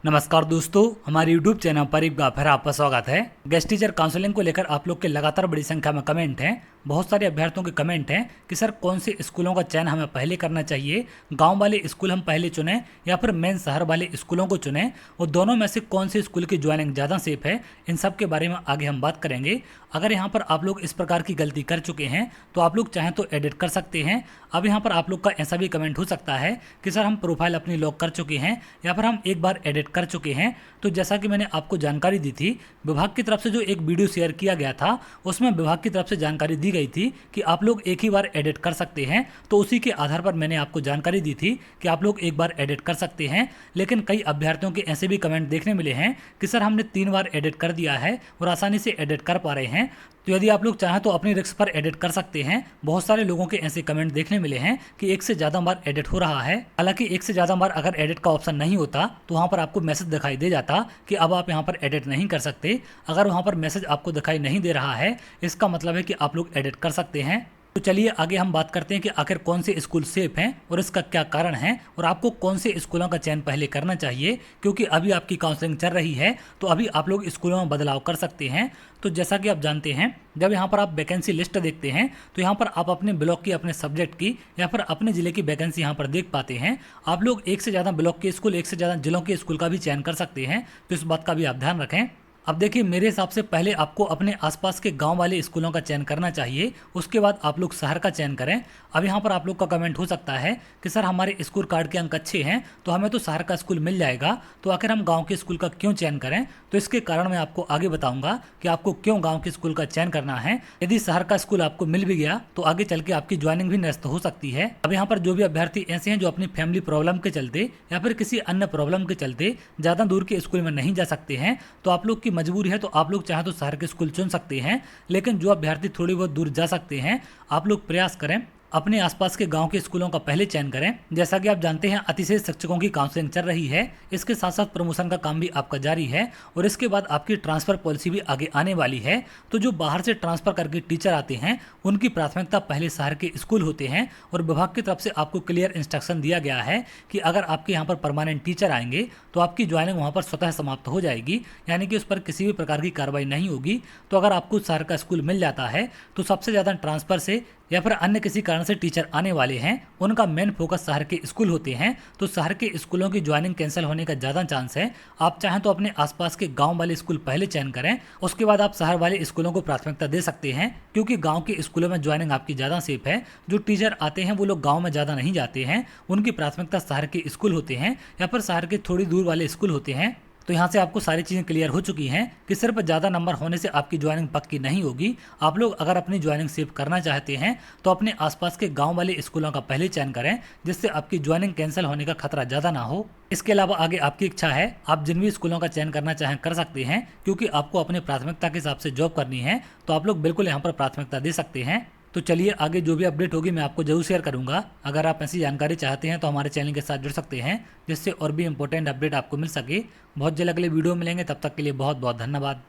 नमस्कार दोस्तों, हमारे YouTube चैनल पर एक बार फिर आपका स्वागत है। गेस्ट टीचर काउंसलिंग को लेकर आप लोग के लगातार बड़ी संख्या में कमेंट हैं। बहुत सारे अभ्यर्थियों के कमेंट हैं कि सर कौन से स्कूलों का चयन हमें पहले करना चाहिए, गांव वाले स्कूल हम पहले चुनें या फिर मेन शहर वाले स्कूलों को चुनें, और दोनों में से कौन से स्कूल की ज्वाइनिंग ज़्यादा सेफ है। इन सब के बारे में आगे हम बात करेंगे। अगर यहाँ पर आप लोग इस प्रकार की गलती कर चुके हैं तो आप लोग चाहें तो एडिट कर सकते हैं। अब यहाँ पर आप लोग का ऐसा भी कमेंट हो सकता है कि सर हम प्रोफाइल अपनी लॉक कर चुके हैं या फिर हम एक बार एडिट कर चुके हैं। तो जैसा कि मैंने आपको जानकारी दी थी, विभाग की तरफ से जो एक वीडियो शेयर किया गया था उसमें विभाग की तरफ से जानकारी दी गई थी कि आप लोग एक ही बार एडिट कर सकते हैं। तो उसी के आधार पर मैंने आपको जानकारी दी थी कि आप लोग एक बार एडिट कर सकते हैं। लेकिन कई अभ्यर्थियों के ऐसे भी कमेंट देखने मिले हैं कि सर हमने 3 बार एडिट कर दिया है और आसानी से एडिट कर पा रहे हैं। तो यदि आप लोग चाहें तो अपनी रिस्क पर एडिट कर सकते हैं। बहुत सारे लोगों के ऐसे कमेंट देखने मिले हैं कि एक से ज़्यादा बार एडिट हो रहा है। हालांकि एक से ज़्यादा बार अगर एडिट का ऑप्शन नहीं होता तो वहाँ पर आपको मैसेज दिखाई दे जाता कि अब आप यहाँ पर एडिट नहीं कर सकते। अगर वहाँ पर मैसेज आपको दिखाई नहीं दे रहा है, इसका मतलब है कि आप लोग एडिट कर सकते हैं। तो चलिए आगे हम बात करते हैं कि आखिर कौन से स्कूल सेफ हैं और इसका क्या कारण है और आपको कौन से स्कूलों का चयन पहले करना चाहिए, क्योंकि अभी आपकी काउंसलिंग चल रही है तो अभी आप लोग स्कूलों में बदलाव कर सकते हैं। तो जैसा कि आप जानते हैं, जब यहाँ पर आप वैकेंसी लिस्ट देखते हैं तो यहाँ पर आप अपने ब्लॉक की, अपने सब्जेक्ट की या फिर अपने जिले की वैकेंसी यहाँ पर देख पाते हैं। आप लोग एक से ज़्यादा ब्लॉक के स्कूल, एक से ज़्यादा जिलों के स्कूल का भी चयन कर सकते हैं। तो इस बात का भी आप ध्यान रखें। अब देखिए, मेरे हिसाब से पहले आपको अपने आसपास के गांव वाले स्कूलों का चयन करना चाहिए, उसके बाद आप लोग शहर का चयन करें। अब यहाँ पर आप लोग का कमेंट हो सकता है कि सर हमारे स्कोर कार्ड के अंक अच्छे हैं तो हमें तो शहर का स्कूल मिल जाएगा, तो आखिर हम गांव के स्कूल का क्यों चयन करें। तो इसके कारण मैं आपको आगे बताऊंगा कि आपको क्यों गाँव के स्कूल का चयन करना है। यदि शहर का स्कूल आपको मिल भी गया तो आगे चल के आपकी ज्वाइनिंग भी निरस्त हो सकती है। अब यहाँ पर जो भी अभ्यर्थी ऐसे हैं जो अपनी फैमिली प्रॉब्लम के चलते या फिर किसी अन्य प्रॉब्लम के चलते ज़्यादा दूर के स्कूल में नहीं जा सकते हैं, तो आप लोग की मजबूरी है, तो आप लोग चाहे तो शहर के स्कूल चुन सकते हैं। लेकिन जो अभ्यर्थी थोड़ी बहुत दूर जा सकते हैं, आप लोग प्रयास करें अपने आसपास के गांव के स्कूलों का पहले चयन करें। जैसा कि आप जानते हैं, अतिशय शिक्षकों की काउंसलिंग चल रही है, इसके साथ साथ प्रमोशन का काम भी आपका जारी है और इसके बाद आपकी ट्रांसफर पॉलिसी भी आगे आने वाली है। तो जो बाहर से ट्रांसफर करके टीचर आते हैं उनकी प्राथमिकता पहले शहर के स्कूल होते हैं और विभाग की तरफ से आपको क्लियर इंस्ट्रक्शन दिया गया है कि अगर आपके यहाँ पर परमानेंट टीचर आएंगे तो आपकी ज्वाइनिंग वहाँ पर स्वतः समाप्त हो जाएगी, यानी कि उस पर किसी भी प्रकार की कार्रवाई नहीं होगी। तो अगर आपको शहर का स्कूल मिल जाता है तो सबसे ज़्यादा ट्रांसफर से या फिर अन्य किसी कारण से टीचर आने वाले हैं, उनका मेन फोकस शहर के स्कूल होते हैं। तो शहर के स्कूलों की ज्वाइनिंग कैंसिल होने का ज़्यादा चांस है। आप चाहें तो अपने आसपास के गांव वाले स्कूल पहले चयन करें, उसके बाद आप शहर वाले स्कूलों को प्राथमिकता दे सकते हैं, क्योंकि गांव के स्कूलों में ज्वाइनिंग आपकी ज़्यादा सेफ है। जो टीचर आते हैं वो लोग गाँव में ज़्यादा नहीं जाते हैं, उनकी प्राथमिकता शहर के स्कूल होते हैं या फिर शहर के थोड़ी दूर वाले स्कूल होते हैं। तो यहाँ से आपको सारी चीज़ें क्लियर हो चुकी हैं कि सिर्फ ज़्यादा नंबर होने से आपकी ज्वाइनिंग पक्की नहीं होगी। आप लोग अगर अपनी ज्वाइनिंग सेव करना चाहते हैं तो अपने आसपास के गांव वाले स्कूलों का पहले चयन करें, जिससे आपकी ज्वाइनिंग कैंसिल होने का खतरा ज़्यादा ना हो। इसके अलावा आगे आपकी इच्छा है, आप जिन भी स्कूलों का चयन करना चाहें कर सकते हैं, क्योंकि आपको अपनी प्राथमिकता के हिसाब से जॉब करनी है। तो आप लोग बिल्कुल यहाँ पर प्राथमिकता दे सकते हैं। तो चलिए आगे जो भी अपडेट होगी मैं आपको जरूर शेयर करूंगा। अगर आप ऐसी जानकारी चाहते हैं तो हमारे चैनल के साथ जुड़ सकते हैं, जिससे और भी इंपॉर्टेंट अपडेट आपको मिल सके। बहुत जल्द अगले वीडियो मिलेंगे, तब तक के लिए बहुत बहुत धन्यवाद।